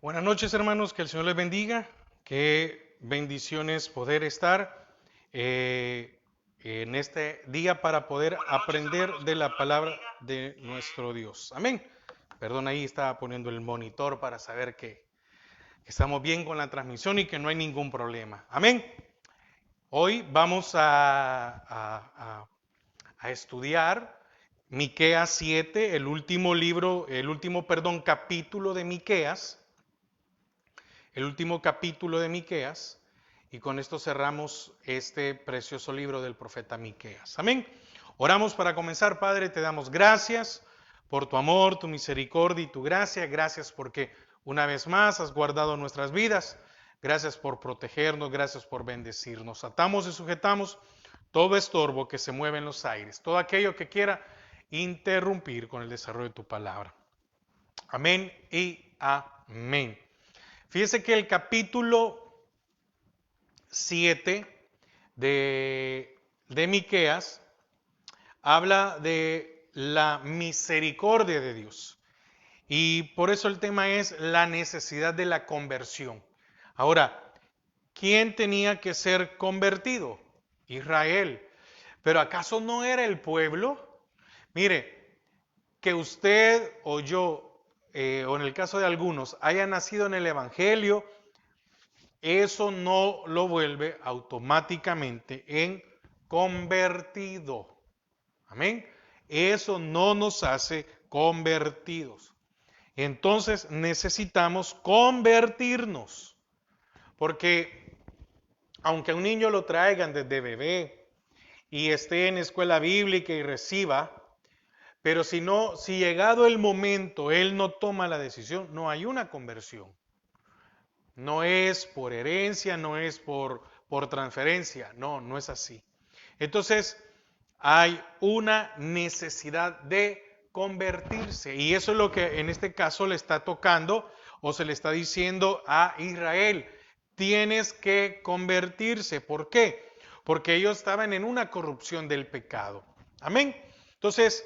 Buenas noches, hermanos, que el Señor les bendiga. Qué bendiciones poder estar en este día para poder aprender de la palabra de nuestro Dios. Amén. Perdón, ahí estaba poniendo el monitor para saber que estamos bien con la transmisión y que no hay ningún problema. Amén. Hoy vamos a estudiar Miqueas 7, el último libro, capítulo de Miqueas. El último capítulo de Miqueas, y con esto cerramos este precioso libro del profeta Miqueas. Amén. Oramos para comenzar. Padre, te damos gracias por tu amor, tu misericordia y tu gracia. Gracias porque una vez más has guardado nuestras vidas. Gracias por protegernos, gracias por bendecirnos. Atamos y sujetamos todo estorbo que se mueve en los aires, todo aquello que quiera interrumpir con el desarrollo de tu palabra. Amén y amén. Fíjese que el capítulo 7 de Miqueas habla de la misericordia de Dios. Y por eso el tema es la necesidad de la conversión. Ahora, ¿quién tenía que ser convertido? Israel. ¿Pero acaso no era el pueblo? Mire, que usted o yo, o en el caso de algunos, haya nacido en el Evangelio, eso no lo vuelve automáticamente en convertido. Amén. Eso no nos hace convertidos. Entonces necesitamos convertirnos. Porque aunque a un niño lo traigan desde bebé y esté en escuela bíblica y reciba, pero si llegado el momento él no toma la decisión, no hay una conversión. No es por herencia, no es por transferencia, no es así. Entonces, hay una necesidad de convertirse y eso es lo que en este caso le está tocando o se le está diciendo a Israel. Tienes que convertirse. ¿Por qué? Porque ellos estaban en una corrupción del pecado. Amén. Entonces,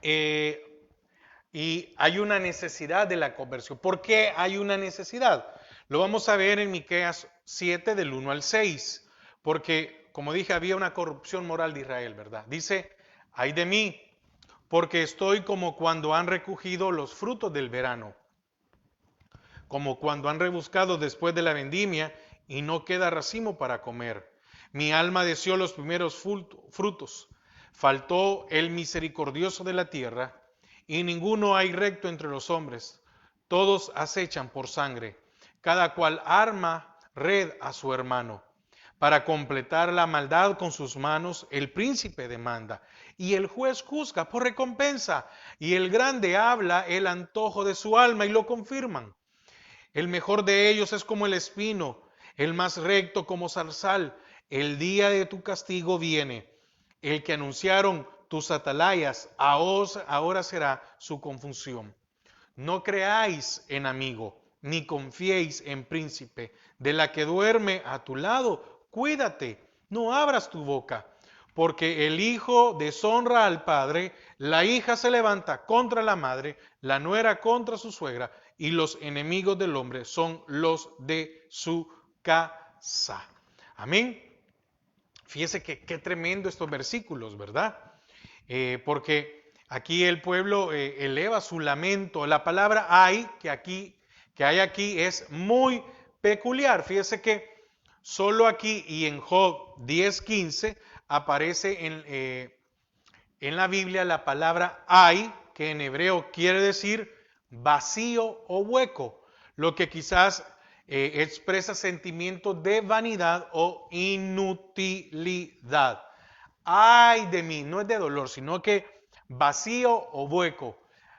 y hay una necesidad de la conversión. ¿Por qué hay una necesidad? Lo vamos a ver en Miqueas 7 del 1 al 6, porque como dije, había una corrupción moral de Israel, ¿verdad? Dice, ay de mí, porque estoy como cuando han recogido los frutos del verano, como cuando han rebuscado después de la vendimia y no queda racimo para comer. Mi alma deseó los primeros frutos, faltó el misericordioso de la tierra, y ninguno hay recto entre los hombres. Todos acechan por sangre, cada cual arma red a su hermano. Para completar la maldad con sus manos, el príncipe demanda, y el juez juzga por recompensa, y el grande habla el antojo de su alma, y lo confirman. El mejor de ellos es como el espino, el más recto como zarzal. El día de tu castigo viene. El que anunciaron tus atalayas, ahora será su confusión. No creáis en amigo, ni confiéis en príncipe. De la que duerme a tu lado, cuídate, no abras tu boca. Porque el hijo deshonra al padre, la hija se levanta contra la madre, la nuera contra su suegra, y los enemigos del hombre son los de su casa. Amén. Fíjese que qué tremendo estos versículos, ¿verdad? Porque aquí el pueblo eleva su lamento. La palabra hay que hay aquí es muy peculiar. Fíjese que solo aquí y en Job 10:15 aparece en la Biblia la palabra hay, que en hebreo quiere decir vacío o hueco, lo que quizás expresa sentimientos de vanidad o inutilidad. Ay de mí, no es de dolor, sino que vacío o hueco,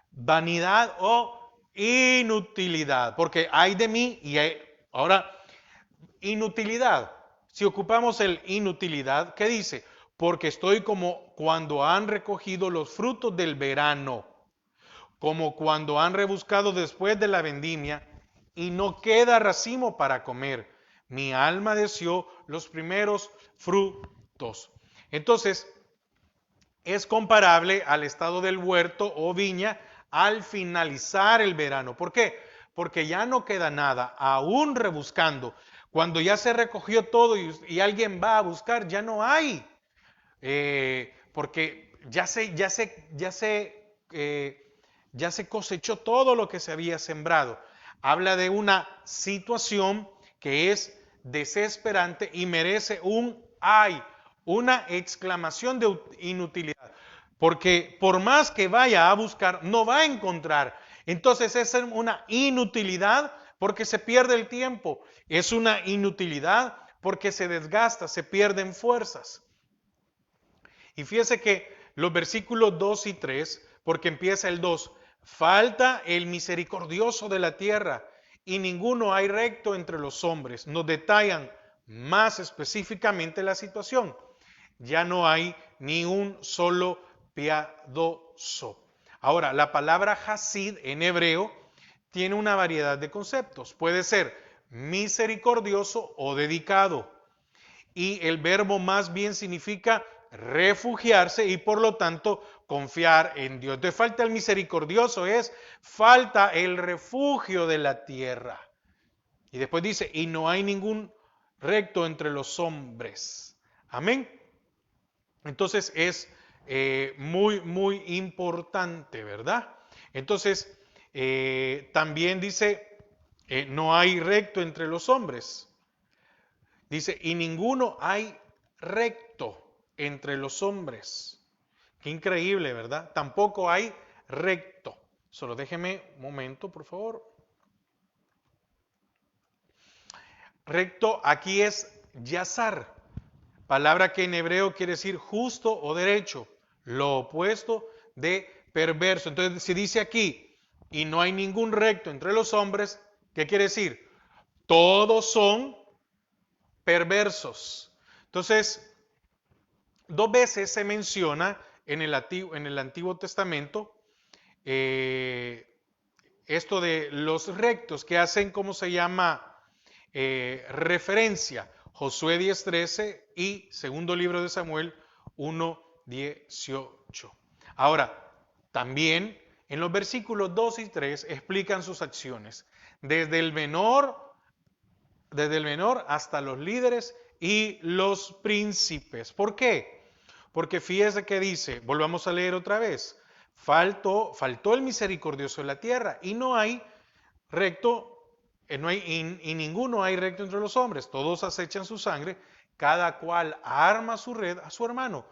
vanidad o inutilidad, porque hay de mí y hay, ahora, inutilidad. Si ocupamos el inutilidad, ¿qué dice? Porque estoy como cuando han recogido los frutos del verano, como cuando han rebuscado después de la vendimia y no queda racimo para comer. Mi alma deseó los primeros frutos. Entonces, es comparable al estado del huerto o viña al finalizar el verano. ¿Por qué? porque ya no queda nada, aún rebuscando. Cuando ya se recogió todo y alguien va a buscar, ya no hay. Porque ya se cosechó todo lo que se había sembrado. Habla de una situación que es desesperante y merece un ay, una exclamación de inutilidad. Porque por más que vaya a buscar, no va a encontrar. Entonces es una inutilidad porque se pierde el tiempo. Es una inutilidad porque se desgasta, se pierden fuerzas. Y fíjese que los versículos 2 y 3, porque empieza el 2, falta el misericordioso de la tierra y ninguno hay recto entre los hombres. Nos detallan más específicamente la situación. Ya no hay ni un solo piadoso. Ahora, la palabra hasid en hebreo tiene una variedad de conceptos. Puede ser misericordioso o dedicado. Y el verbo más bien significa refugiarse y por lo tanto confiar en Dios. De falta el misericordioso es falta el refugio de la tierra. Y después dice, y no hay ningún recto entre los hombres. Amén. Entonces es muy importante, ¿verdad? Entonces, también dice, no hay recto entre los hombres. Dice, y ninguno hay recto entre los hombres. Qué increíble, ¿verdad? Tampoco hay recto. Solo déjeme un momento, por favor. Recto aquí es yazar, palabra que en hebreo quiere decir justo o derecho, lo opuesto de perverso. Entonces, si dice aquí, y no hay ningún recto entre los hombres, ¿qué quiere decir? Todos son perversos. Entonces, dos veces se menciona en el Antiguo Testamento esto de los rectos que hacen, ¿cómo se llama? Referencia. Josué 10:13 y segundo libro de Samuel 1:18. Ahora, también en los versículos 2 y 3 explican sus acciones. Desde el menor hasta los líderes y los príncipes. ¿Por qué? Porque fíjese que dice, volvamos a leer otra vez, faltó el misericordioso en la tierra y no hay recto, y ninguno hay recto entre los hombres, todos acechan su sangre, cada cual arma su red a su hermano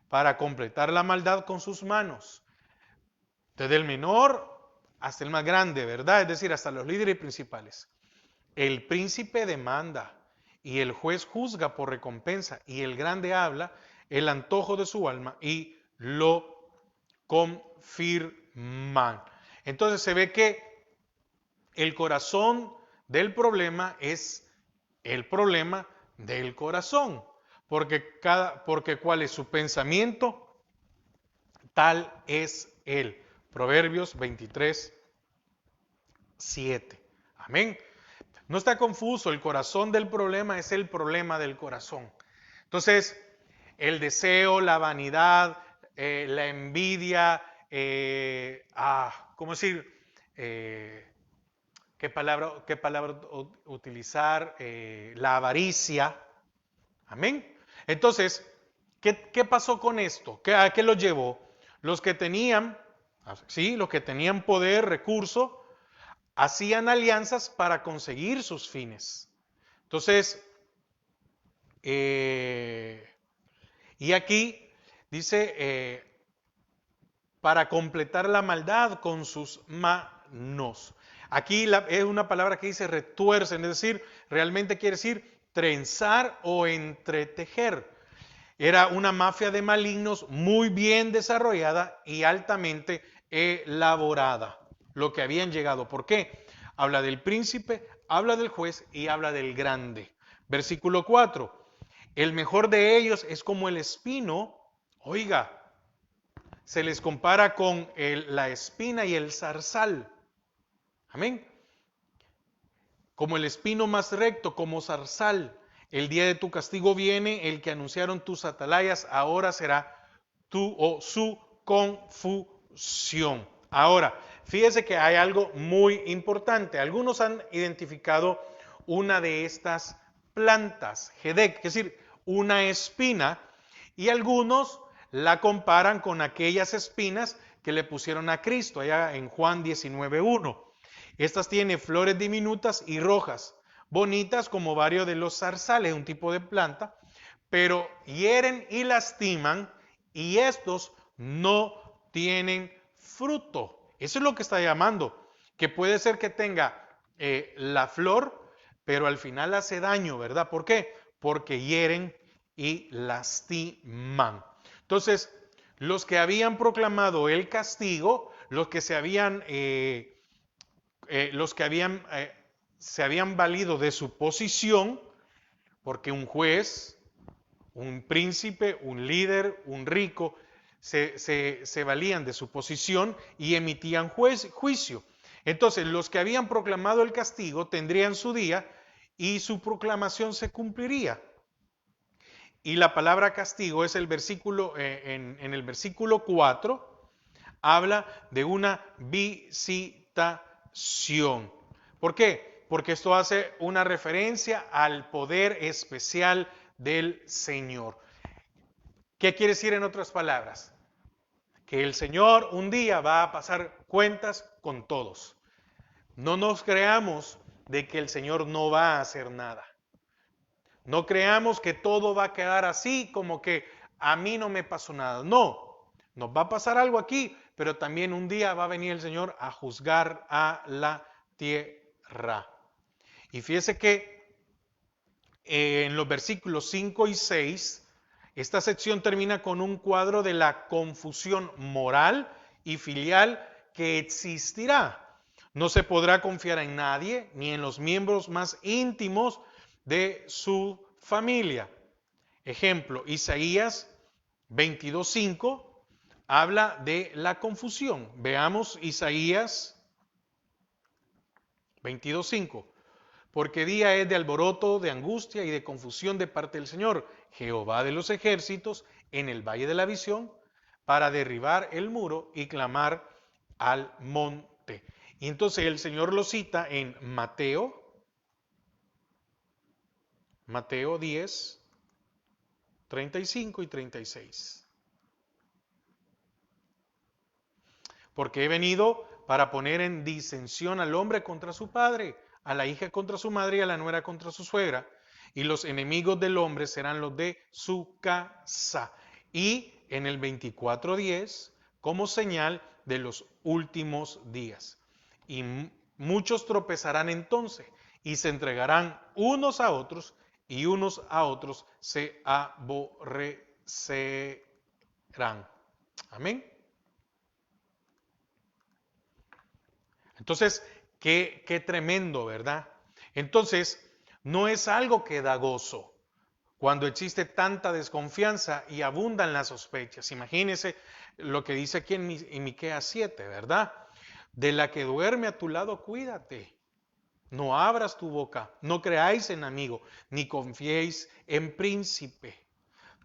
para completar la maldad con sus manos. Desde el menor hasta el más grande, ¿verdad? Es decir, hasta los líderes principales. El príncipe demanda y el juez juzga por recompensa y el grande habla el antojo de su alma y lo confirman. Entonces se ve que el corazón del problema es el problema del corazón, porque cuál es su pensamiento, tal es él. Proverbios 23:7. Amén. No está confuso, el corazón del problema es el problema del corazón. Entonces, el deseo, la vanidad, la envidia, ¿cómo decir? ¿Qué palabra utilizar? La avaricia. Amén. Entonces, ¿qué pasó con esto? ¿A qué lo llevó? Los que tenían poder, recurso, hacían alianzas para conseguir sus fines. Entonces, y aquí dice, para completar la maldad con sus manos. Aquí es una palabra que dice retuercen, es decir, realmente quiere decir trenzar o entretejer. Era una mafia de malignos muy bien desarrollada y altamente elaborada, lo que habían llegado. ¿Por qué? Habla del príncipe, habla del juez y habla del grande. Versículo 4. El mejor de ellos es como el espino. Oiga, se les compara con la espina y el zarzal. Amén. Como el espino más recto, como zarzal. El día de tu castigo viene, el que anunciaron tus atalayas, ahora será tu o su confusión. Ahora, fíjese que hay algo muy importante. Algunos han identificado una de estas plantas, Hedek, es decir, una espina, y algunos la comparan con aquellas espinas que le pusieron a Cristo, allá en Juan 19:1. Estas tienen flores diminutas y rojas, bonitas como varios de los zarzales, un tipo de planta, pero hieren y lastiman, y estos no tienen fruto. Eso es lo que está llamando, que puede ser que tenga la flor, pero al final hace daño, ¿verdad? ¿Por qué? Porque hieren y lastiman. Entonces, los que habían proclamado el castigo, los que se habían valido de su posición, porque un juez, un príncipe, un líder, un rico, se valían de su posición y emitían juicio. Entonces, los que habían proclamado el castigo tendrían su día y su proclamación se cumpliría. Y la palabra castigo es el versículo, en el versículo 4, habla de una visitación. ¿Por qué? Porque esto hace una referencia al poder especial del Señor. ¿Qué quiere decir en otras palabras? Que el Señor un día va a pasar cuentas con todos. No nos creamos de que el Señor no va a hacer nada. No creamos que todo va a quedar así, como que a mí no me pasó nada. No, nos va a pasar algo aquí, pero también un día va a venir el Señor a juzgar a la tierra. Y fíjese que en los versículos 5 y 6, esta sección termina con un cuadro de la confusión moral y filial que existirá. No se podrá confiar en nadie, ni en los miembros más íntimos de su familia. Ejemplo, Isaías 22:5 habla de la confusión. Veamos Isaías 22:5. Porque día es de alboroto, de angustia y de confusión de parte del Señor, Jehová de los ejércitos, en el valle de la visión, para derribar el muro y clamar al monte. Y entonces el Señor lo cita en Mateo 10, 35 y 36. Porque he venido para poner en disensión al hombre contra su padre, a la hija contra su madre y a la nuera contra su suegra. Y los enemigos del hombre serán los de su casa. Y en el 24:10, como señal de los últimos días. Y muchos tropezarán entonces y se entregarán unos a otros y unos a otros se aborrecerán. Amén. Entonces, qué tremendo, ¿verdad? Entonces, no es algo que da gozo cuando existe tanta desconfianza y abundan las sospechas. Imagínese lo que dice aquí en Miqueas 7, ¿verdad? De la que duerme a tu lado, cuídate. No abras tu boca, no creáis en amigo, ni confiéis en príncipe.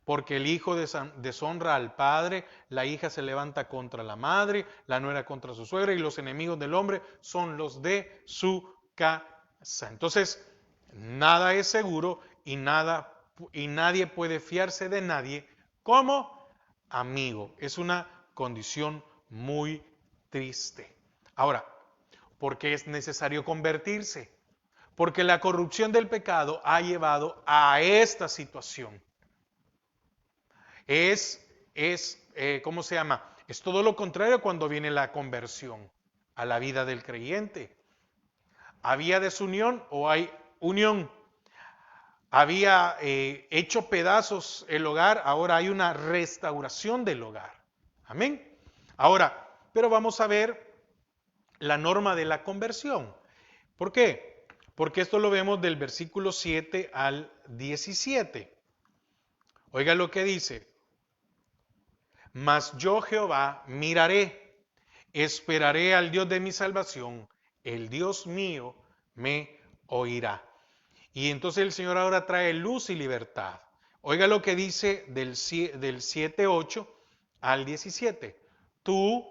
Porque el hijo deshonra al padre, la hija se levanta contra la madre, la nuera contra su suegra, y los enemigos del hombre son los de su casa. Entonces, nada es seguro y nadie puede fiarse de nadie como amigo. Es una condición muy triste. Ahora, ¿por qué es necesario convertirse? Porque la corrupción del pecado ha llevado a esta situación. ¿Cómo se llama? Es todo lo contrario cuando viene la conversión a la vida del creyente. ¿Había desunión o hay unión? Había hecho pedazos el hogar, ahora hay una restauración del hogar. Amén. Ahora, pero vamos a ver la norma de la conversión. ¿Por qué? Porque esto lo vemos del versículo 7 al 17. Oiga lo que dice. Mas yo Jehová miraré, esperaré al Dios de mi salvación, el Dios mío me oirá. Y entonces el Señor ahora trae luz y libertad. Oiga lo que dice del 7:8 al 17. Tú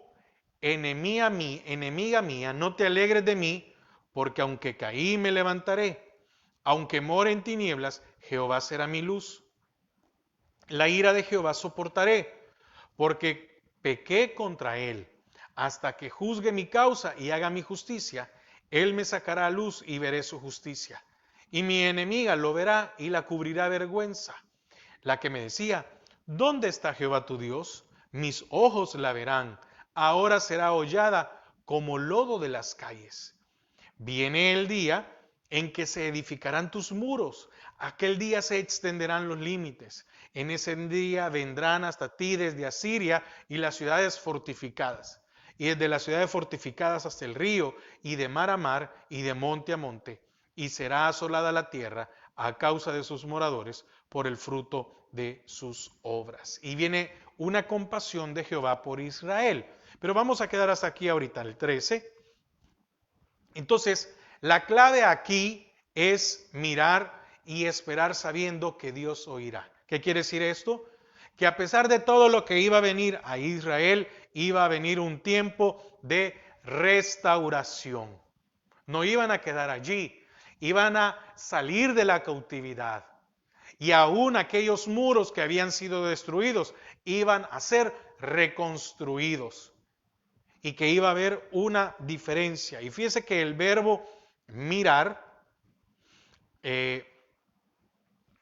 enemiga mía, no te alegres de mí, porque aunque caí me levantaré, aunque more en tinieblas, Jehová será mi luz. La ira de Jehová soportaré, porque pequé contra él. Hasta que juzgue mi causa y haga mi justicia, él me sacará a luz y veré su justicia. Y mi enemiga lo verá y la cubrirá vergüenza. La que me decía, ¿dónde está Jehová tu Dios? Mis ojos la verán. Ahora será hollada como lodo de las calles. Viene el día en que se edificarán tus muros. Aquel día se extenderán los límites. En ese día vendrán hasta ti desde Asiria y las ciudades fortificadas. Y desde las ciudades fortificadas hasta el río, y de mar a mar, y de monte a monte. Y será asolada la tierra a causa de sus moradores por el fruto de sus obras. Y viene una compasión de Jehová por Israel. Pero vamos a quedar hasta aquí ahorita, el 13. Entonces, la clave aquí es mirar y esperar sabiendo que Dios oirá. ¿Qué quiere decir esto? Que a pesar de todo lo que iba a venir a Israel, iba a venir un tiempo de restauración. No iban a quedar allí, iban a salir de la cautividad. Y aún aquellos muros que habían sido destruidos iban a ser reconstruidos. Y que iba a haber una diferencia. Y fíjese que el verbo mirar,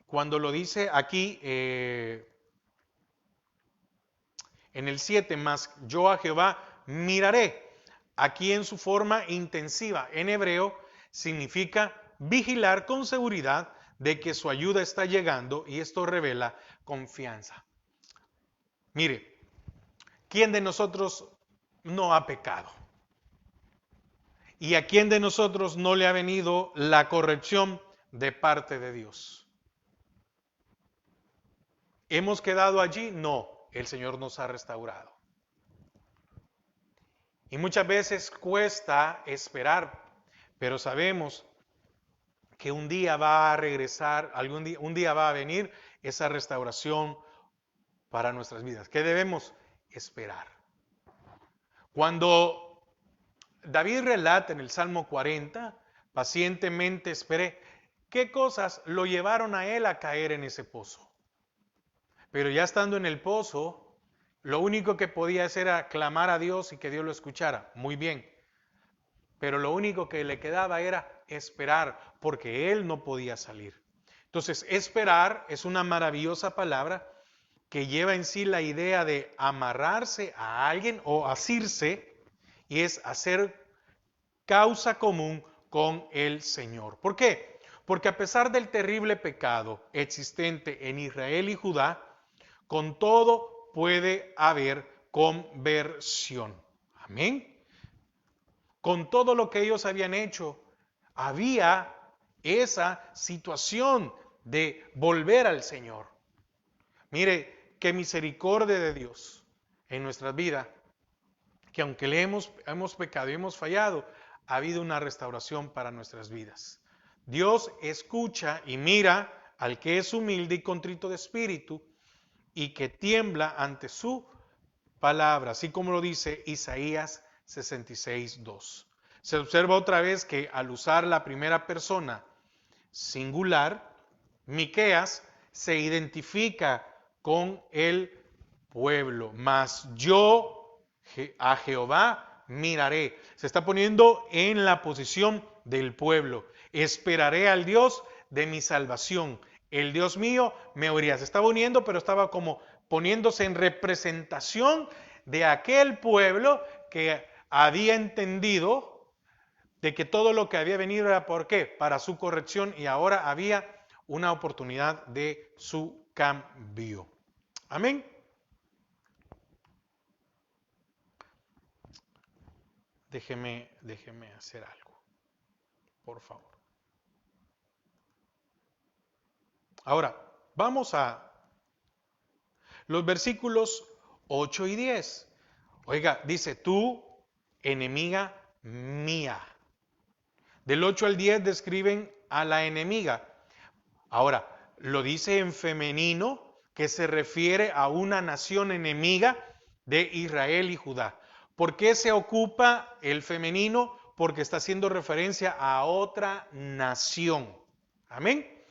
cuando lo dice aquí en el 7 más, yo a Jehová miraré, aquí en su forma intensiva, en hebreo, significa vigilar con seguridad de que su ayuda está llegando, y esto revela confianza. Mire, ¿quién de nosotros no ha pecado? ¿Y a quién de nosotros no le ha venido la corrección de parte de Dios? ¿Hemos quedado allí? No, el Señor nos ha restaurado. Y muchas veces cuesta esperar, pero sabemos que un día va a regresar, un día va a venir esa restauración para nuestras vidas. ¿Qué debemos esperar? Cuando David relata en el Salmo 40, pacientemente esperé, ¿qué cosas lo llevaron a él a caer en ese pozo? Pero ya estando en el pozo, lo único que podía hacer era clamar a Dios y que Dios lo escuchara. Muy bien. Pero lo único que le quedaba era esperar, porque él no podía salir. Entonces, esperar es una maravillosa palabra que lleva en sí la idea de amarrarse a alguien o asirse, y es hacer causa común con el Señor. ¿Por qué? Porque a pesar del terrible pecado existente en Israel y Judá, con todo puede haber conversión. Amén. Con todo lo que ellos habían hecho, había esa situación de volver al Señor. Mire, qué misericordia de Dios en nuestras vidas, que aunque hemos pecado y hemos fallado, ha habido una restauración para nuestras vidas. Dios escucha y mira al que es humilde y contrito de espíritu y que tiembla ante su palabra, así como lo dice Isaías 66:2. Se observa otra vez que al usar la primera persona singular, Miqueas se identifica con el pueblo, mas yo a Jehová miraré. Se está poniendo en la posición del pueblo. Esperaré al Dios de mi salvación. El Dios mío me oirá. Se estaba uniendo, pero estaba como poniéndose en representación de aquel pueblo que había entendido de que todo lo que había venido era ¿por qué? Para su corrección, y ahora había una oportunidad de su cambio. Amén. Déjeme hacer algo, por favor. Ahora, vamos a los versículos 8 y 10. Oiga, dice, tú, enemiga mía. Del 8 al 10 describen a la enemiga. Ahora, lo dice en femenino, que se refiere a una nación enemiga de Israel y Judá. ¿Por qué se ocupa el femenino? Porque está haciendo referencia a otra nación. Amén.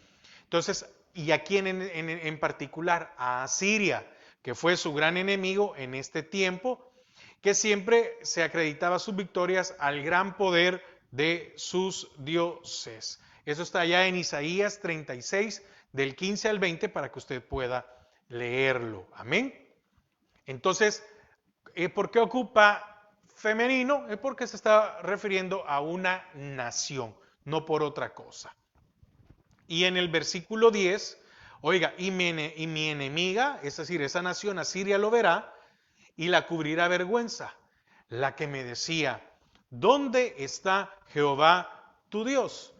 Entonces, y aquí en particular a Asiria, que fue su gran enemigo en este tiempo, que siempre se acreditaba sus victorias al gran poder de sus dioses. Eso está allá en Isaías 36, del 15 al 20, para que usted pueda leerlo. Amén. Entonces, ¿por qué ocupa femenino? Es porque se está refiriendo a una nación, no por otra cosa. Y en el versículo 10, oiga, y mi enemiga, es decir, esa nación Asiria lo verá y la cubrirá vergüenza, la que me decía, ¿dónde está Jehová tu Dios?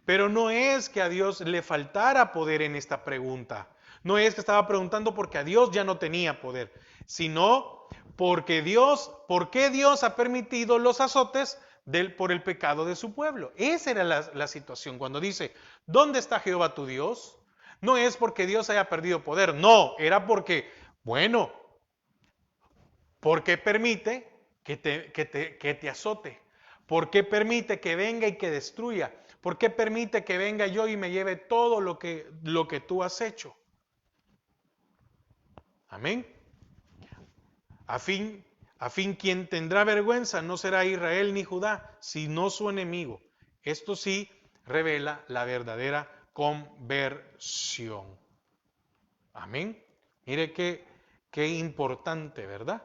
Pero no es que a Dios le faltara poder en esta pregunta. No es que estaba preguntando porque a Dios ya no tenía poder, sino porque ¿por qué Dios ha permitido los azotes por el pecado de su pueblo? Esa era la situación. Cuando dice, ¿dónde está Jehová tu Dios? No es porque Dios haya perdido poder, no, era porque, bueno, porque permite que te azote. ¿Por qué permite que venga y que destruya? ¿Por qué permite que venga yo y me lleve todo lo que tú has hecho? Amén. A fin quien tendrá vergüenza no será Israel ni Judá, sino su enemigo. Esto sí revela la verdadera conversión. Amén. Mire qué importante, ¿verdad?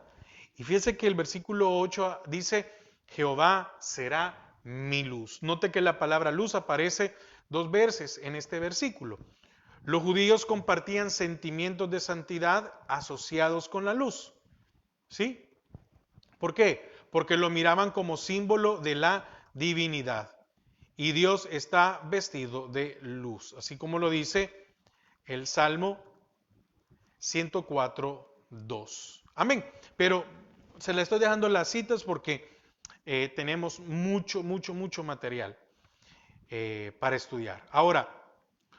Y fíjese que el versículo 8 dice, Jehová será mi luz. Note que la palabra luz aparece 2 veces en este versículo. Los judíos compartían sentimientos de santidad asociados con la luz. ¿Sí? ¿Por qué? Porque lo miraban como símbolo de la divinidad. Y Dios está vestido de luz, así como lo dice el Salmo 104:2. Amén. Pero se le estoy dejando las citas porque tenemos mucho material para estudiar. Ahora,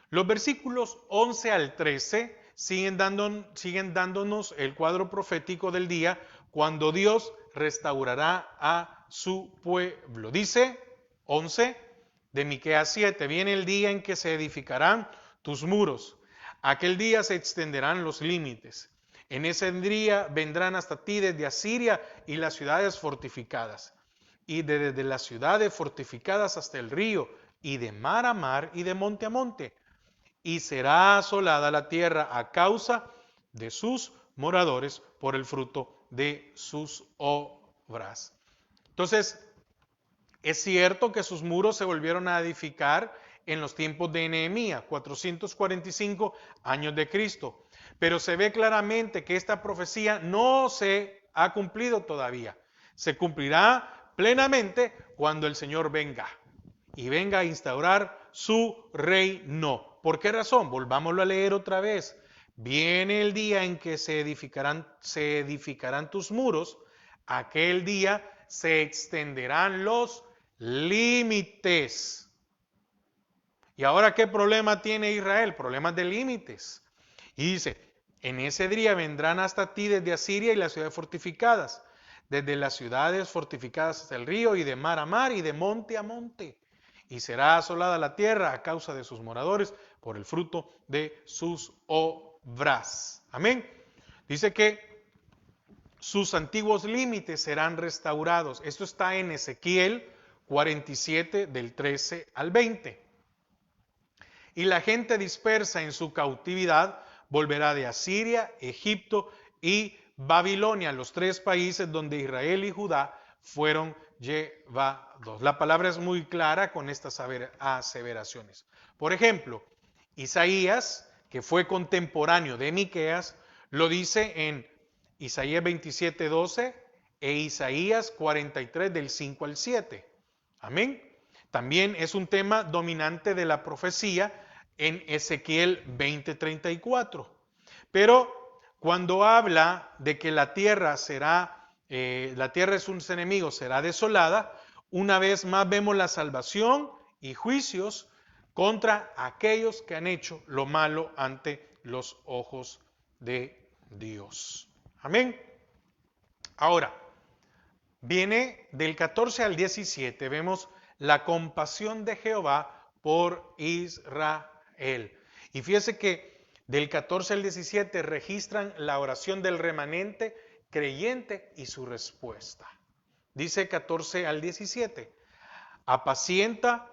los versículos 11 al 13 siguen dándonos el cuadro profético del día cuando Dios restaurará a su pueblo. Dice 11 de Miqueas 7, viene el día en que se edificarán tus muros. Aquel día se extenderán los límites. En ese día vendrán hasta ti desde Asiria y las ciudades fortificadas. Y desde las ciudades fortificadas hasta el río, y de mar a mar y de monte a monte. Y será asolada la tierra a causa de sus moradores por el fruto de sus obras. Entonces, es cierto que sus muros se volvieron a edificar en los tiempos de Nehemías, 445 años de Cristo, pero se ve claramente que esta profecía no se ha cumplido todavía. Se cumplirá plenamente cuando el Señor venga y venga a instaurar su reino. ¿Por qué razón? Volvámoslo a leer otra vez. Viene el día en que se edificarán tus muros, aquel día se extenderán los límites. ¿Y ahora qué problema tiene Israel? Problemas de límites. Y dice, en ese día vendrán hasta ti desde Asiria y las ciudades fortificadas, desde las ciudades fortificadas hasta el río y de mar a mar y de monte a monte. Y será asolada la tierra a causa de sus moradores por el fruto de sus obras. Amén. Dice que sus antiguos límites serán restaurados. Esto está en Ezequiel 47 del 13 al 20. Y la gente dispersa en su cautividad volverá de Asiria, Egipto y Babilonia, los 3 países donde Israel y Judá fueron llevados. La palabra es muy clara con estas aseveraciones. Por ejemplo, Isaías, que fue contemporáneo de Miqueas, lo dice en Isaías 27:12 e Isaías 43 del 5 al 7. Amén. También es un tema dominante de la profecía en Ezequiel 20:34. Pero cuando habla de que la tierra es un enemigo, será desolada, una vez más vemos la salvación y juicios contra aquellos que han hecho lo malo ante los ojos de Dios. Amén. Ahora, viene del 14 al 17, vemos la compasión de Jehová por Israel. Y fíjese que del 14 al 17 registran la oración del remanente creyente y su respuesta. Dice 14 al 17, apacienta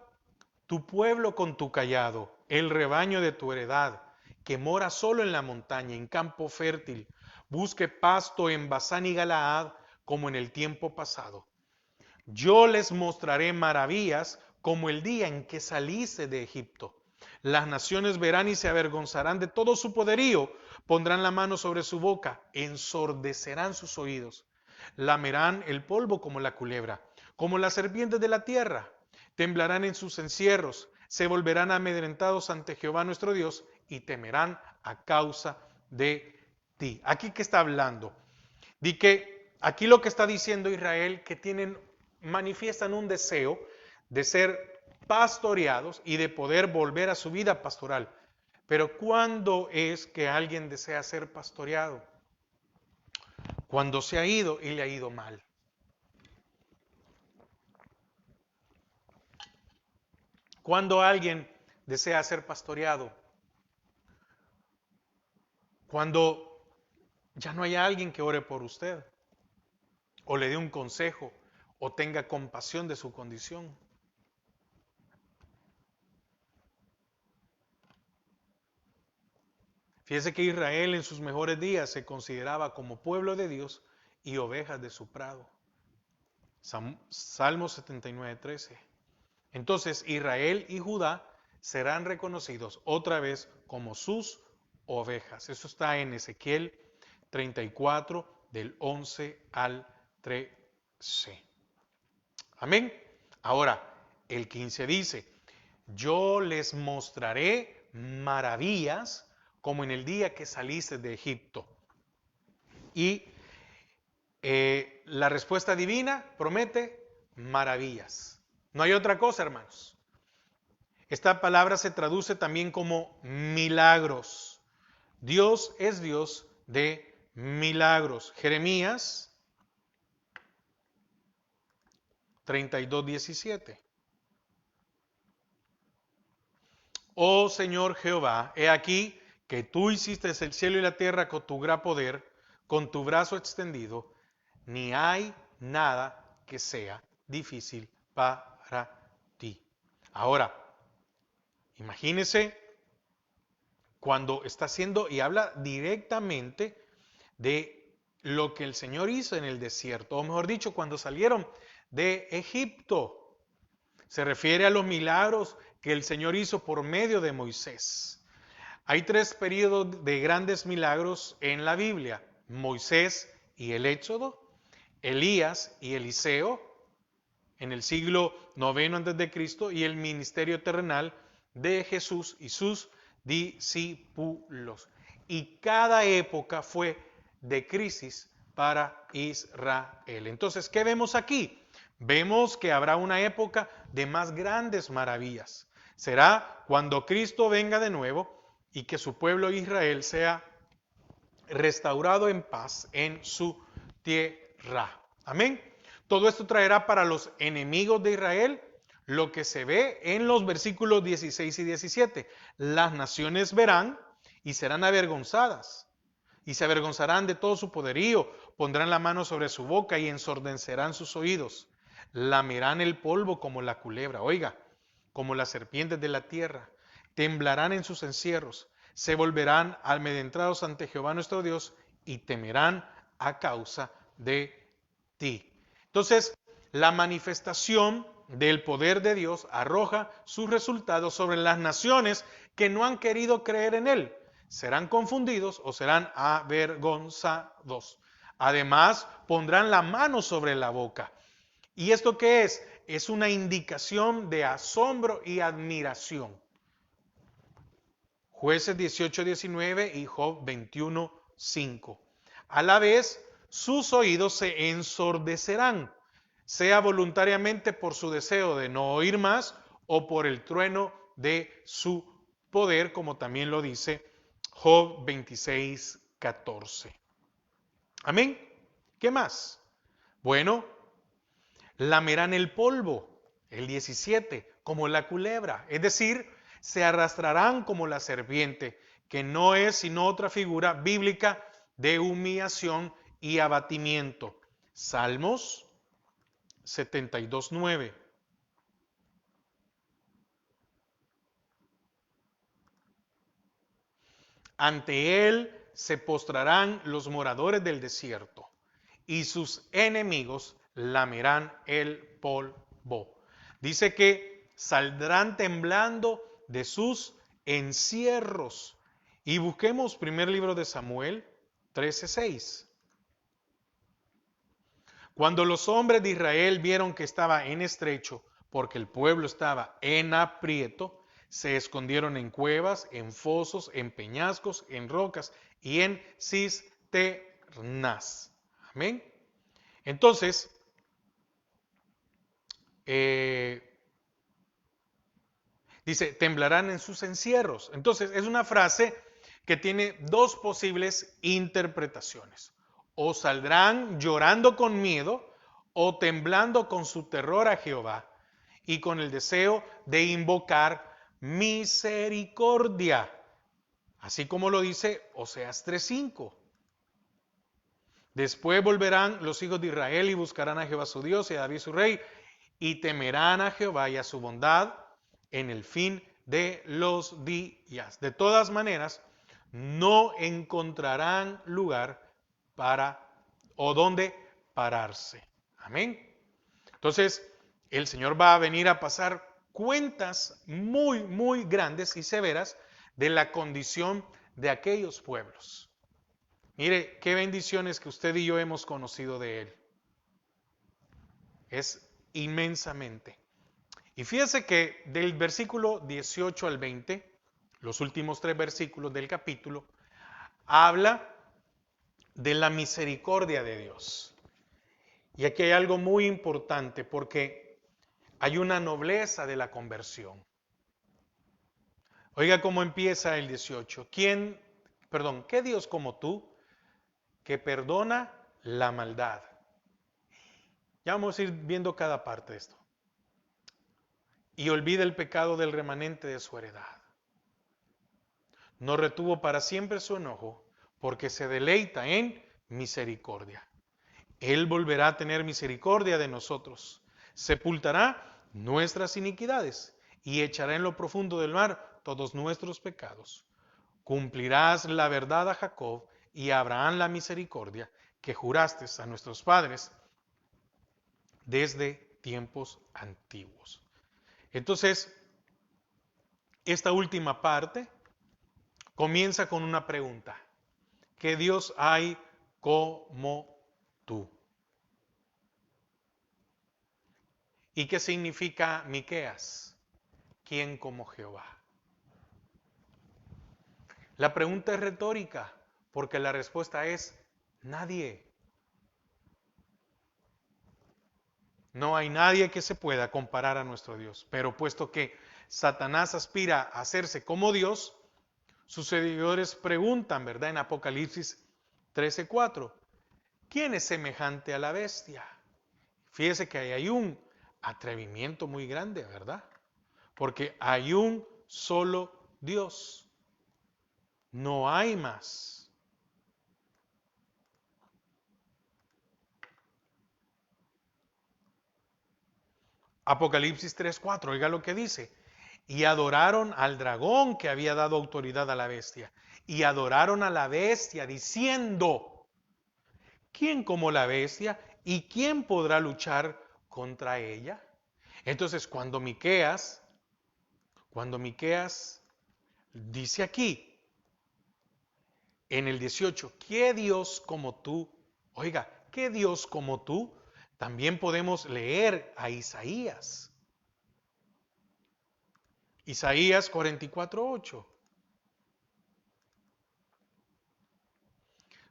tu pueblo con tu callado, el rebaño de tu heredad, que mora solo en la montaña, en campo fértil. Busque pasto en Basán y Galaad, como en el tiempo pasado. Yo les mostraré maravillas, como el día en que saliste de Egipto. Las naciones verán y se avergonzarán de todo su poderío, pondrán la mano sobre su boca, ensordecerán sus oídos, lamerán el polvo como la culebra, como las serpientes de la tierra. Temblarán en sus encierros, se volverán amedrentados ante Jehová nuestro Dios y temerán a causa de ti. ¿Aquí qué está hablando? Di que aquí lo que está diciendo Israel, que manifiestan un deseo de ser pastoreados y de poder volver a su vida pastoral. Pero ¿cuándo es que alguien desea ser pastoreado? Cuando se ha ido y le ha ido mal. Cuando alguien desea ser pastoreado, cuando ya no hay alguien que ore por usted, o le dé un consejo, o tenga compasión de su condición. Fíjese que Israel en sus mejores días se consideraba como pueblo de Dios y ovejas de su prado. Salmo 79:13. Entonces Israel y Judá serán reconocidos otra vez como sus ovejas. Eso está en Ezequiel 34 del 11 al 13. Amén. Ahora, el 15 dice, yo les mostraré maravillas como en el día que saliste de Egipto. Y la respuesta divina promete maravillas. No hay otra cosa, hermanos. Esta palabra se traduce también como milagros. Dios es Dios de milagros. Jeremías 32:17. Oh Señor Jehová, he aquí que tú hiciste el cielo y la tierra con tu gran poder, con tu brazo extendido, ni hay nada que sea difícil para ti. Ahora, imagínese cuando está haciendo y habla directamente de lo que el Señor hizo en el desierto, o mejor dicho, cuando salieron de Egipto. Se refiere a los milagros que el Señor hizo por medio de Moisés. Hay 3 periodos de grandes milagros en la Biblia: Moisés y el Éxodo, Elías y Eliseo en el siglo IX a.C. y el ministerio terrenal de Jesús y sus discípulos. Y cada época fue de crisis para Israel. Entonces, ¿qué vemos aquí? Vemos que habrá una época de más grandes maravillas. Será cuando Cristo venga de nuevo y que su pueblo Israel sea restaurado en paz en su tierra. Amén. Todo esto traerá para los enemigos de Israel lo que se ve en los versículos 16 y 17. Las naciones verán y serán avergonzadas, y se avergonzarán de todo su poderío, pondrán la mano sobre su boca y ensordecerán sus oídos, lamerán el polvo como la culebra, oiga, como las serpientes de la tierra, temblarán en sus encierros, se volverán amedrentados ante Jehová nuestro Dios y temerán a causa de ti. Entonces, la manifestación del poder de Dios arroja sus resultados sobre las naciones que no han querido creer en Él. Serán confundidos o serán avergonzados. Además, pondrán la mano sobre la boca. ¿Y esto qué es? Es una indicación de asombro y admiración. Jueces 18:19 y Job 21:5. A la vez, sus oídos se ensordecerán, sea voluntariamente por su deseo de no oír más o por el trueno de su poder, como también lo dice Job 26:14. Amén. ¿Qué más? Bueno, lamerán el polvo, el 17, como la culebra, es decir, se arrastrarán como la serpiente, que no es sino otra figura bíblica de humillación y abatimiento. Salmos 72:9. Ante él se postrarán los moradores del desierto, y sus enemigos lamerán el polvo. Dice que saldrán temblando de sus encierros. Y busquemos primer libro de Samuel 13:6. Cuando los hombres de Israel vieron que estaba en estrecho, porque el pueblo estaba en aprieto, se escondieron en cuevas, en fosos, en peñascos, en rocas y en cisternas. Amén. Entonces, dice, temblarán en sus encierros. Entonces, es una frase que tiene dos posibles interpretaciones. O saldrán llorando con miedo o temblando con su terror a Jehová y con el deseo de invocar misericordia. Así como lo dice Oseas 3:5. Después volverán los hijos de Israel y buscarán a Jehová su Dios y a David su rey y temerán a Jehová y a su bondad en el fin de los días. De todas maneras, no encontrarán lugar para o donde pararse. Amén. Entonces, el Señor va a venir a pasar cuentas muy, muy grandes y severas de la condición de aquellos pueblos. Mire, qué bendiciones que usted y yo hemos conocido de Él. Es inmensamente. Y fíjese que del versículo 18 al 20, los últimos 3 versículos del capítulo, habla de la misericordia de Dios. Y aquí hay algo muy importante porque hay una nobleza de la conversión. Oiga cómo empieza el 18. ¿Qué Dios como tú que perdona la maldad? Ya vamos a ir viendo cada parte de esto. Y olvida el pecado del remanente de su heredad. No retuvo para siempre su enojo, porque se deleita en misericordia. Él volverá a tener misericordia de nosotros. Sepultará nuestras iniquidades y echará en lo profundo del mar todos nuestros pecados. Cumplirás la verdad a Jacob y a Abraham la misericordia que juraste a nuestros padres desde tiempos antiguos. Entonces, esta última parte comienza con una pregunta. ¿Qué Dios hay como tú? ¿Y qué significa Miqueas? ¿Quién como Jehová? La pregunta es retórica, porque la respuesta es nadie. No hay nadie que se pueda comparar a nuestro Dios. Pero puesto que Satanás aspira a hacerse como Dios, sus seguidores preguntan, ¿verdad? En Apocalipsis 13:4, ¿quién es semejante a la bestia? Fíjese que ahí hay un atrevimiento muy grande, ¿verdad? Porque hay un solo Dios. No hay más. Apocalipsis 3:4, oiga lo que dice. Y adoraron al dragón que había dado autoridad a la bestia. Y adoraron a la bestia diciendo, ¿quién como la bestia? ¿Y quién podrá luchar contra ella? Entonces, cuando Miqueas dice aquí, en el 18, ¿qué Dios como tú? Oiga, ¿qué Dios como tú? También podemos leer a Isaías. Isaías 44:8.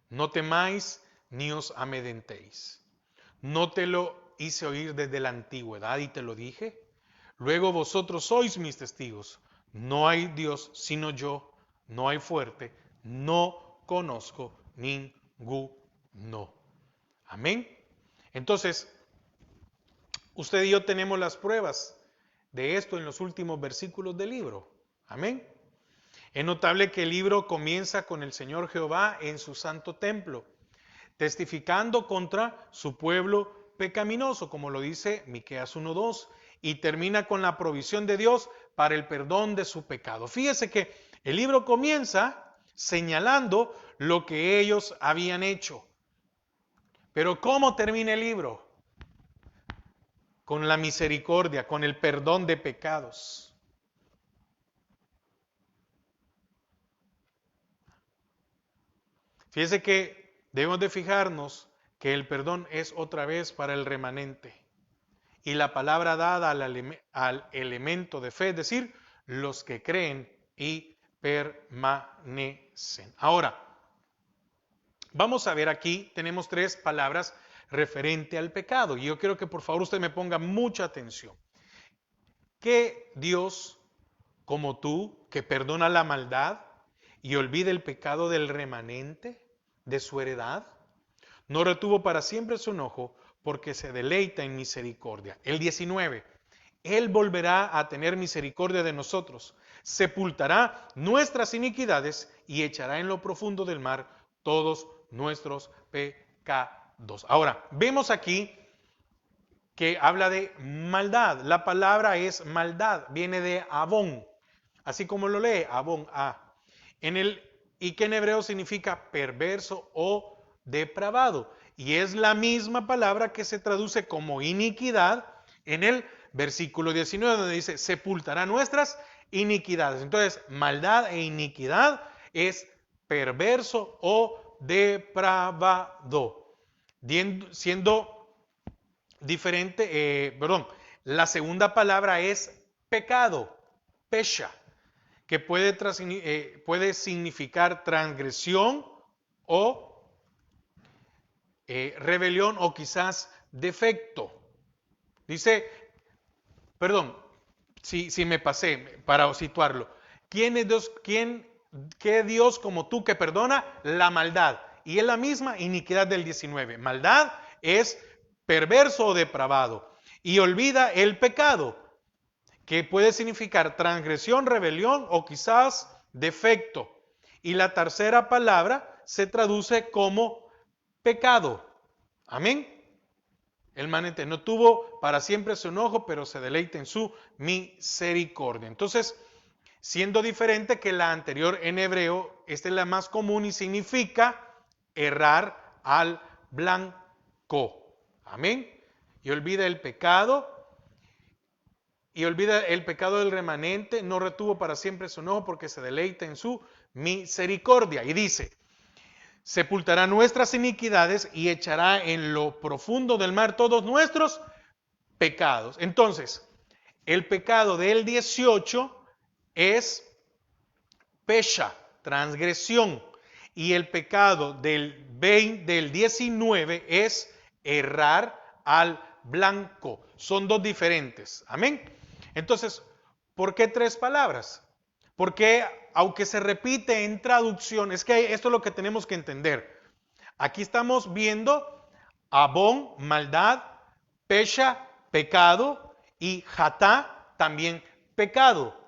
No temáis ni os amedrentéis. No te lo hice oír desde la antigüedad y te lo dije. Luego vosotros sois mis testigos. No hay Dios sino yo. No hay fuerte. No conozco ninguno. Amén. Entonces, Usted y yo tenemos las pruebas de esto en los últimos versículos del libro. Amén. Es notable que el libro comienza con el Señor Jehová en su santo templo, testificando contra su pueblo pecaminoso, como lo dice Miqueas 1:2, y termina con la provisión de Dios para el perdón de su pecado. Fíjese que el libro comienza señalando lo que ellos habían hecho. Pero ¿cómo termina el libro? Con la misericordia, con el perdón de pecados. Fíjese que debemos de fijarnos que el perdón es otra vez para el remanente. Y la palabra dada al elemento de fe, es decir, los que creen y permanecen. Ahora, vamos a ver aquí, tenemos 3 palabras referente al pecado. Y yo quiero que por favor usted me ponga mucha atención. Que Dios, como tú, que perdona la maldad y olvida el pecado del remanente de su heredad, no retuvo para siempre su enojo, porque se deleita en misericordia. El 19. Él volverá a tener misericordia de nosotros, sepultará nuestras iniquidades y echará en lo profundo del mar todos nuestros pecados. Ahora, vemos aquí que habla de maldad. La palabra es maldad, viene de abón, así como lo lee, abón, a. Y que en hebreo significa perverso o depravado. Y es la misma palabra que se traduce como iniquidad en el versículo 19, donde dice, sepultará nuestras iniquidades. Entonces, maldad e iniquidad es perverso o depravado. Siendo diferente, la segunda palabra es pecado, pesha, que puede significar transgresión o rebelión o quizás defecto. Dice, si me pasé para situarlo. ¿Quién es Dios? ¿Qué Dios como tú que perdona la maldad? Y es la misma iniquidad del 19. Maldad es perverso o depravado. Y olvida el pecado, que puede significar transgresión, rebelión o quizás defecto. Y la tercera palabra se traduce como pecado. Amén. El manente no tuvo para siempre su enojo, pero se deleita en su misericordia. Entonces, siendo diferente que la anterior en hebreo, esta es la más común y significa errar al blanco. Amén. Y olvida el pecado. Y olvida el pecado del remanente, no retuvo para siempre su enojo porque se deleita en su misericordia. Y dice, sepultará nuestras iniquidades y echará en lo profundo del mar todos nuestros pecados. Entonces, el pecado del 18 es pesha, transgresión. Y el pecado del 19 es errar al blanco. Son dos diferentes. Amén. Entonces, ¿por qué 3 palabras? Porque aunque se repite en traducción, es que esto es lo que tenemos que entender. Aquí estamos viendo abón, maldad, pesha, pecado, y jatá, también pecado.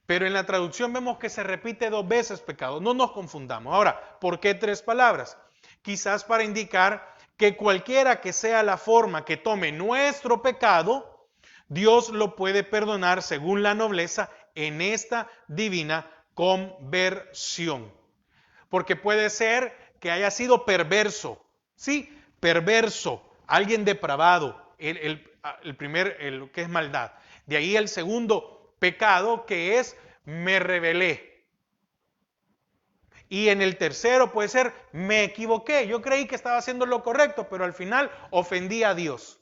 Pero en la traducción vemos que se repite 2 veces pecado. No nos confundamos. Ahora, ¿por qué 3 palabras? Quizás para indicar que cualquiera que sea la forma que tome nuestro pecado, Dios lo puede perdonar según la nobleza en esta divina conversión. Porque puede ser que haya sido perverso, sí, perverso, alguien depravado, el que es maldad. De ahí el segundo pecado que es me rebelé. Y en el tercero puede ser me equivoqué, yo creí que estaba haciendo lo correcto, pero al final ofendí a Dios.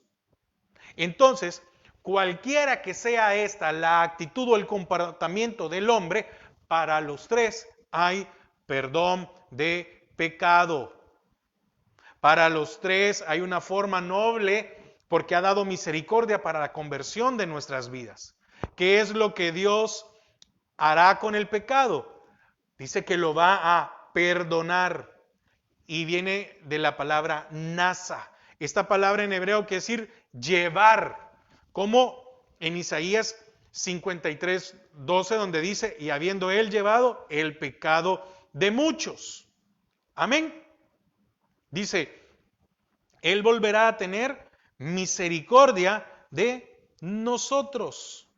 Entonces, cualquiera que sea esta la actitud o el comportamiento del hombre, para los 3 hay perdón de pecado. Para los 3 hay una forma noble porque ha dado misericordia para la conversión de nuestras vidas. ¿Qué es lo que Dios hará con el pecado? Dice que lo va a perdonar y viene de la palabra nasa. Esta palabra en hebreo quiere decir llevar. como en Isaías 53:12, donde dice, y habiendo él llevado el pecado de muchos. Amén. Dice, él volverá a tener misericordia de nosotros.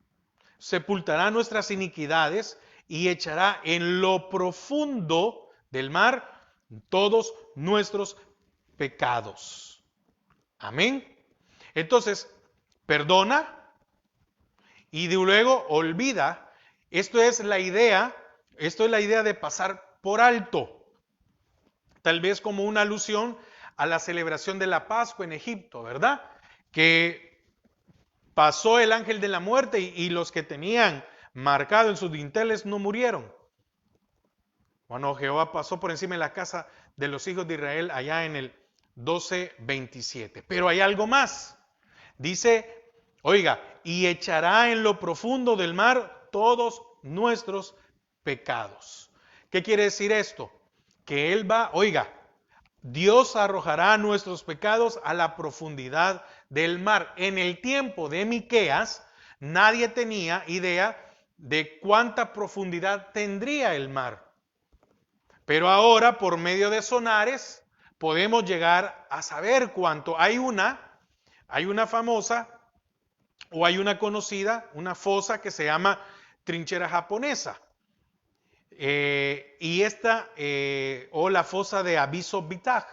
Sepultará nuestras iniquidades y echará en lo profundo del mar todos nuestros pecados. Amén. Entonces, perdona y de luego olvida. Esto es la idea de pasar por alto. Tal vez como una alusión a la celebración de la Pascua en Egipto, ¿verdad? Que pasó el ángel de la muerte y los que tenían marcado en sus dinteles no murieron. Bueno, Jehová pasó por encima de la casa de los hijos de Israel allá en el 12:27. Pero hay algo más. Dice, oiga, y echará en lo profundo del mar todos nuestros pecados. ¿Qué quiere decir esto? Que Él va, oiga, Dios arrojará nuestros pecados a la profundidad del mar. En el tiempo de Miqueas, nadie tenía idea de cuánta profundidad tendría el mar. Pero ahora, por medio de sonares, podemos llegar a saber cuánto. Hay una famosa, o hay una conocida, una fosa que se llama trinchera japonesa. Y esta, o la fosa de Abiso Bitaj,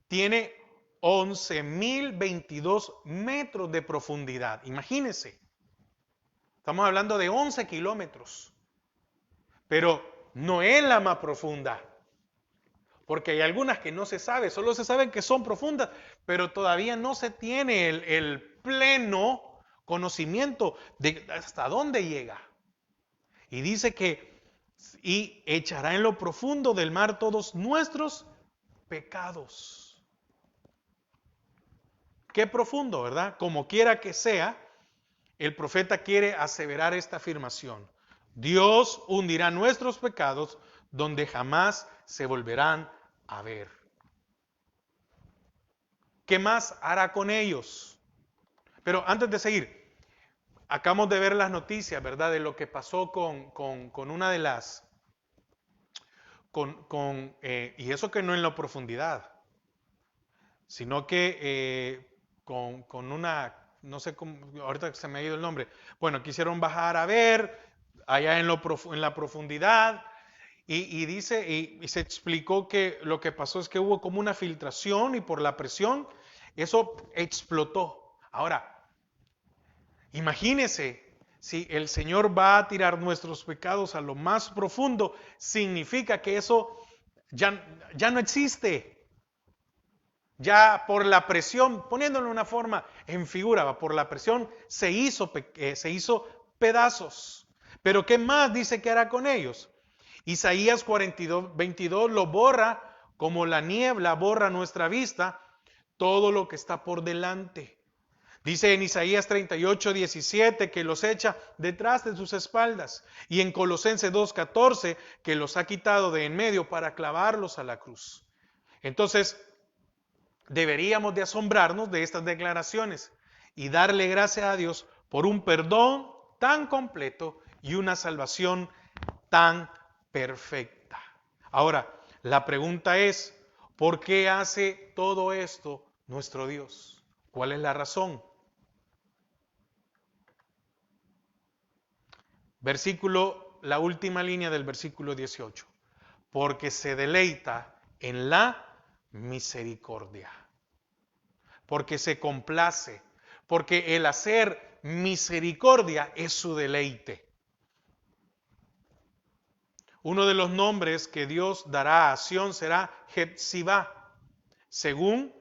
tiene 11.022 metros de profundidad. Imagínense. Estamos hablando de 11 kilómetros. Pero no es la más profunda. Porque hay algunas que no se sabe, solo se sabe que son profundas, pero todavía no se tiene el pleno conocimiento de hasta dónde llega. Y dice que, y echará en lo profundo del mar todos nuestros pecados. Qué profundo, ¿verdad? Como quiera que sea, el profeta quiere aseverar esta afirmación. Dios hundirá nuestros pecados donde jamás se volverán a ver. ¿Qué más hará con ellos? Pero antes de seguir, acabamos de ver las noticias, ¿verdad? De lo que pasó con una de las... y eso que no en la profundidad, sino que con una... No sé cómo, ahorita se me ha ido el nombre. Bueno, quisieron bajar a ver allá en la profundidad. Y dice, y se explicó que lo que pasó es que hubo como una filtración y por la presión eso explotó. Ahora, imagínese, si el Señor va a tirar nuestros pecados a lo más profundo, significa que eso ya no existe. Ya por la presión, poniéndolo de una forma en figura, por la presión se hizo pedazos. Pero ¿qué más dice que hará con ellos? Isaías 42:22 lo borra como la niebla borra nuestra vista, todo lo que está por delante. Dice en Isaías 38:17 que los echa detrás de sus espaldas. Y en Colosenses 2:14 que los ha quitado de en medio para clavarlos a la cruz. Entonces, deberíamos de asombrarnos de estas declaraciones y darle gracias a Dios por un perdón tan completo y una salvación tan perfecta. Ahora, la pregunta es, ¿por qué hace todo esto nuestro Dios? ¿Cuál es la razón? La última línea del versículo 18. Porque se deleita en la misericordia. Porque se complace. Porque el hacer misericordia es su deleite. Uno de los nombres que Dios dará a Sión será Hetzibá, según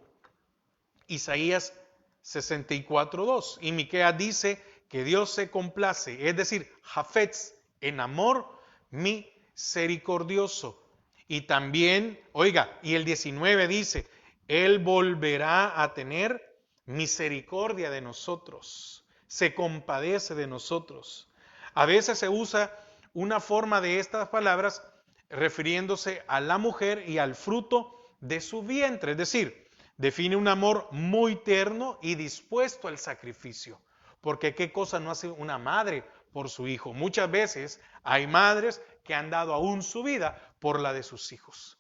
Isaías 64:2. Y Miqueas dice que Dios se complace, es decir, Jafetz, en amor misericordioso. Y también, oiga, y el 19 dice, Él volverá a tener misericordia de nosotros, se compadece de nosotros. A veces se usa una forma de estas palabras refiriéndose a la mujer y al fruto de su vientre, es decir, define un amor muy tierno y dispuesto al sacrificio. Porque qué cosa no hace una madre por su hijo. Muchas veces hay madres que han dado aún su vida por la de sus hijos.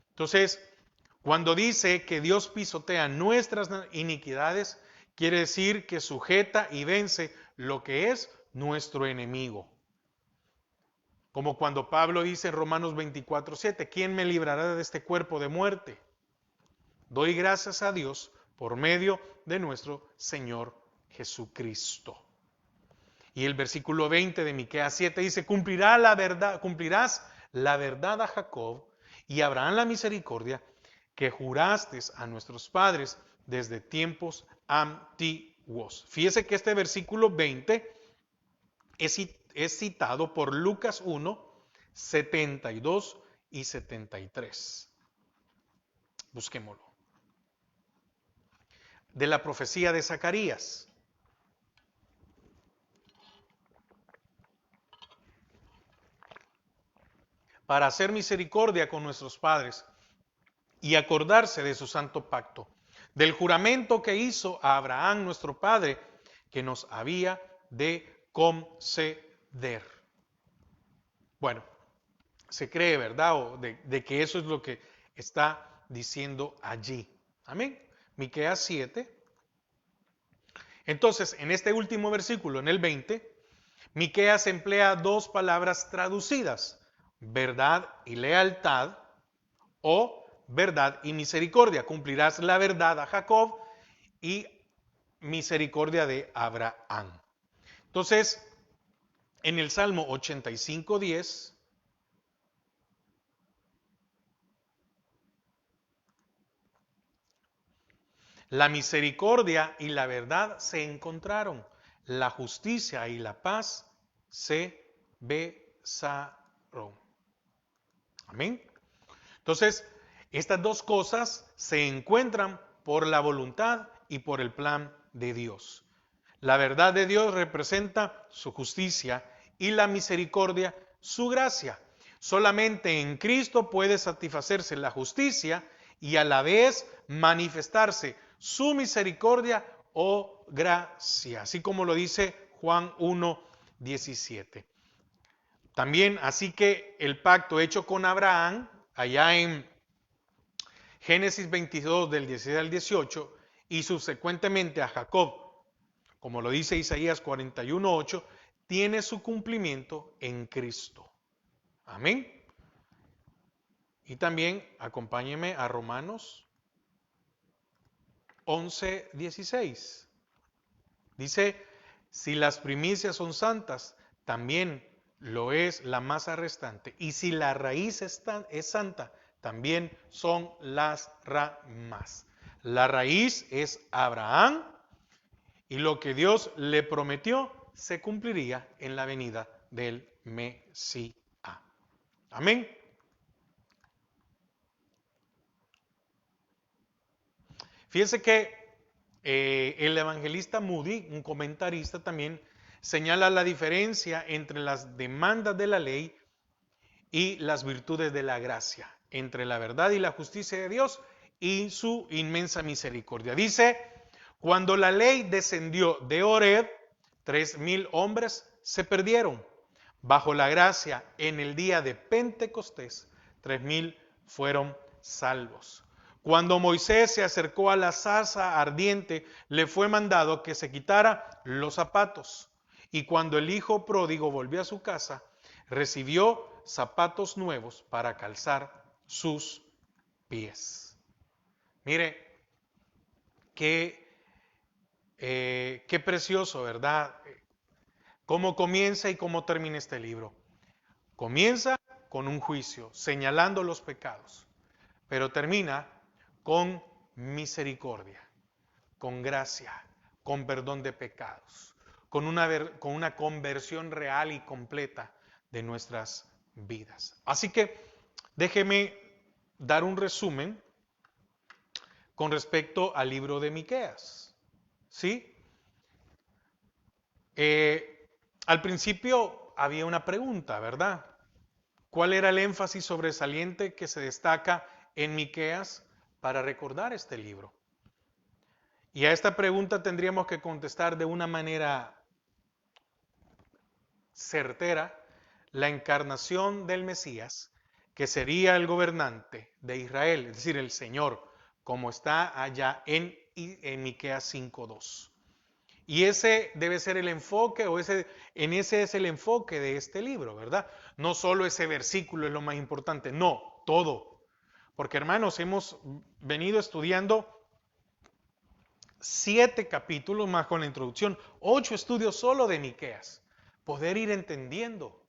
Entonces, cuando dice que Dios pisotea nuestras iniquidades, quiere decir que sujeta y vence lo que es nuestro enemigo. Como cuando Pablo dice en Romanos 24:7, ¿quién me librará de este cuerpo de muerte? Doy gracias a Dios por medio de nuestro Señor Jesucristo. Y el versículo 20 de Miqueas 7 dice, cumplirás la verdad a Jacob y a Abraham la misericordia que juraste a nuestros padres desde tiempos antiguos. Fíjese que este versículo 20 es citado por Lucas 1, 72 y 73. Busquémoslo. De la profecía de Zacarías. Para hacer misericordia con nuestros padres y acordarse de su santo pacto, del juramento que hizo a Abraham nuestro padre, que nos había de conceder. Bueno, se cree, ¿verdad? O de que eso es lo que está diciendo allí. Amén. Miqueas 7. Entonces, en este último versículo, en el 20, Miqueas emplea dos palabras traducidas, verdad y lealtad, o verdad y misericordia. Cumplirás la verdad a Jacob y misericordia de Abraham. Entonces, en el Salmo 85:10, la misericordia y la verdad se encontraron, la justicia y la paz se besaron. Amén. Entonces, estas dos cosas se encuentran por la voluntad y por el plan de Dios. La verdad de Dios representa su justicia y la misericordia su gracia. Solamente en Cristo puede satisfacerse la justicia y a la vez manifestarse su misericordia o gracia, así como lo dice Juan 1:17. También, así que el pacto hecho con Abraham, allá en Génesis 22 del 16 al 18, y subsecuentemente a Jacob, como lo dice Isaías 41:8, tiene su cumplimiento en Cristo. Amén. Y también acompáñeme a Romanos 11:16. Dice, si las primicias son santas, también lo es la masa restante. Y si la raíz es santa, también son las ramas. La raíz es Abraham y lo que Dios le prometió se cumpliría en la venida del Mesías. Amén. Fíjense que el evangelista Moody, un comentarista también, señala la diferencia entre las demandas de la ley y las virtudes de la gracia, entre la verdad y la justicia de Dios y su inmensa misericordia. Dice, cuando la ley descendió de Horeb, 3,000 hombres se perdieron. Bajo la gracia, en el día de Pentecostés, 3,000 fueron salvos. Cuando Moisés se acercó a la zarza ardiente, le fue mandado que se quitara los zapatos. Y cuando el hijo pródigo volvió a su casa, recibió zapatos nuevos para calzar sus pies. Mire, qué precioso, ¿verdad? ¿Cómo comienza y cómo termina este libro? Comienza con un juicio, señalando los pecados, pero termina con misericordia, con gracia, con perdón de pecados, con una conversión real y completa de nuestras vidas. Así que déjeme dar un resumen con respecto al libro de Miqueas. ¿Sí? Al principio había una pregunta, ¿verdad? ¿Cuál era el énfasis sobresaliente que se destaca en Miqueas para recordar este libro? Y a esta pregunta tendríamos que contestar de una manera certera. La encarnación del Mesías, que sería el gobernante de Israel, es decir, el Señor, como está allá en Miqueas 5:2. Y ese debe ser el enfoque, en ese es el enfoque de este libro, ¿verdad? No solo ese versículo es lo más importante, no, todo. Porque hermanos, hemos venido estudiando 7 capítulos más con la introducción, 8 estudios solo de Miqueas. Poder ir entendiendo,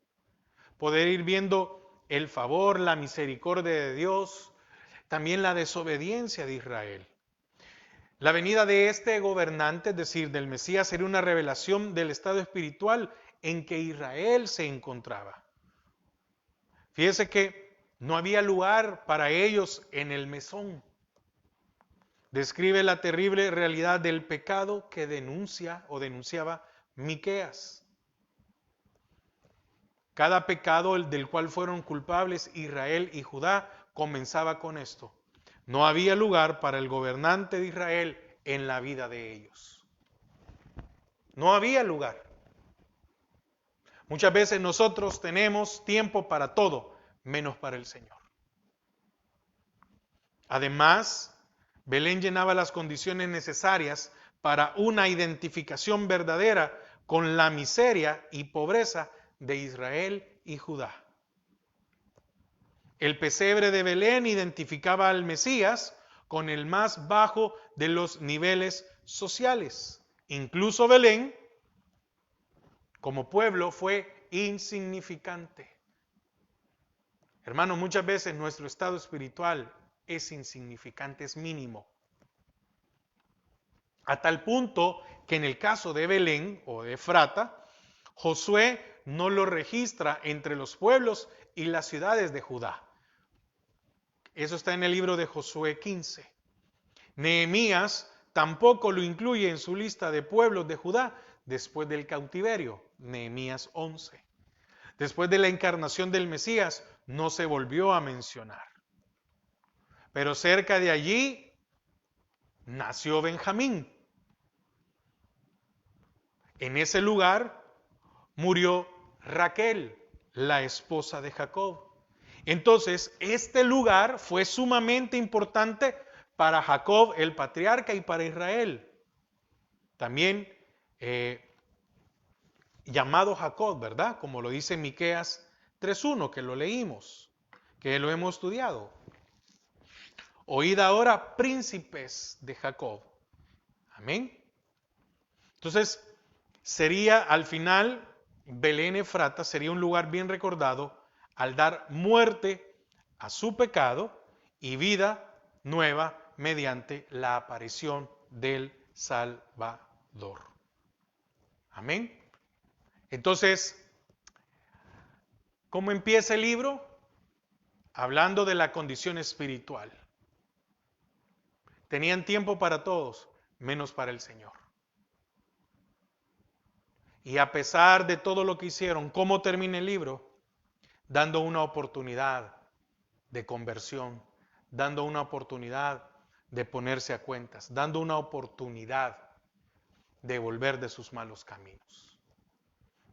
poder ir viendo el favor, la misericordia de Dios, también la desobediencia de Israel. La venida de este gobernante, es decir, del Mesías, sería una revelación del estado espiritual en que Israel se encontraba. Fíjese que no había lugar para ellos en el mesón. Describe la terrible realidad del pecado que denuncia o denunciaba Miqueas. Cada pecado del cual fueron culpables Israel y Judá comenzaba con esto. No había lugar para el gobernante de Israel en la vida de ellos. No había lugar. Muchas veces nosotros tenemos tiempo para todo, menos para el Señor. Además, Belén llenaba las condiciones necesarias para una identificación verdadera con la miseria y pobreza de Israel y Judá. El pesebre de Belén identificaba al Mesías con el más bajo de los niveles sociales. Incluso Belén, como pueblo, fue insignificante. Hermanos, muchas veces nuestro estado espiritual es insignificante, es mínimo. A tal punto que en el caso de Belén o de Efrata, Josué no lo registra entre los pueblos y las ciudades de Judá. Eso está en el libro de Josué 15. Nehemías tampoco lo incluye en su lista de pueblos de Judá después del cautiverio, Nehemías 11. Después de la encarnación del Mesías, no se volvió a mencionar. Pero cerca de allí nació Benjamín. En ese lugar murió Raquel, la esposa de Jacob. Entonces, este lugar fue sumamente importante para Jacob, el patriarca, y para Israel. También llamado Jacob, ¿verdad? Como lo dice Miqueas 3:1, que lo leímos, que lo hemos estudiado. Oíd ahora, príncipes de Jacob. Amén. Entonces, sería al final, Belén Efrata sería un lugar bien recordado al dar muerte a su pecado y vida nueva mediante la aparición del Salvador. Amén. Entonces, ¿cómo empieza el libro? Hablando de la condición espiritual. Tenían tiempo para todos, menos para el Señor. Y a pesar de todo lo que hicieron, ¿cómo termina el libro? Dando una oportunidad de conversión, dando una oportunidad de ponerse a cuentas, dando una oportunidad de volver de sus malos caminos.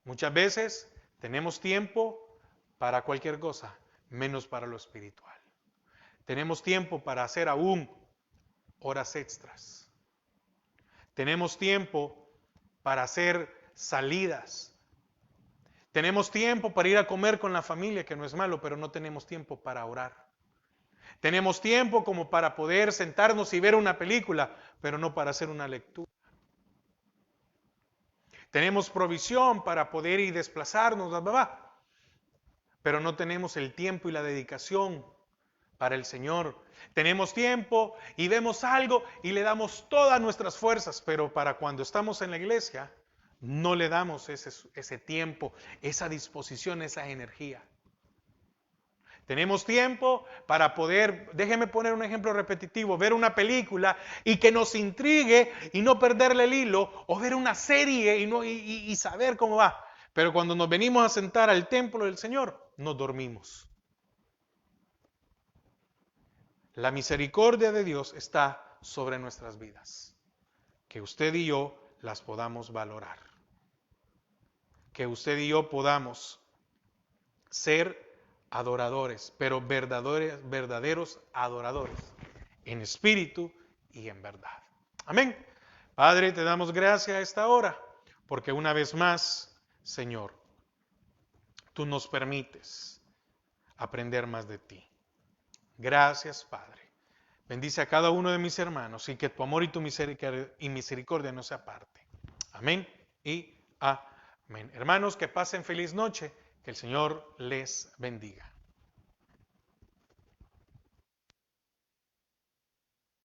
Muchas veces tenemos tiempo para cualquier cosa, menos para lo espiritual. Tenemos tiempo para hacer aún horas extras. Tenemos tiempo para hacer salidas. Tenemos tiempo para ir a comer con la familia, que no es malo, pero no tenemos tiempo para orar. Tenemos tiempo como para poder sentarnos y ver una película, pero no para hacer una lectura. Tenemos provisión para poder ir desplazarnos, pero no tenemos el tiempo y la dedicación para el Señor. Tenemos tiempo y vemos algo y le damos todas nuestras fuerzas, pero para cuando estamos en la iglesia no le damos ese tiempo, esa disposición, esa energía. Tenemos tiempo para poder, déjeme poner un ejemplo repetitivo, ver una película y que nos intrigue y no perderle el hilo, o ver una serie y saber cómo va. Pero cuando nos venimos a sentar al templo del Señor, nos dormimos. La misericordia de Dios está sobre nuestras vidas. que usted y yo las podamos valorar. Que usted y yo podamos ser adoradores, pero verdaderos adoradores, en espíritu y en verdad. Amén. Padre, te damos gracias a esta hora, porque una vez más, Señor, tú nos permites aprender más de ti. Gracias, Padre. Bendice a cada uno de mis hermanos y que tu amor y tu misericordia no se aparte. Amén y amén. Hermanos, que pasen feliz noche. Que el Señor les bendiga.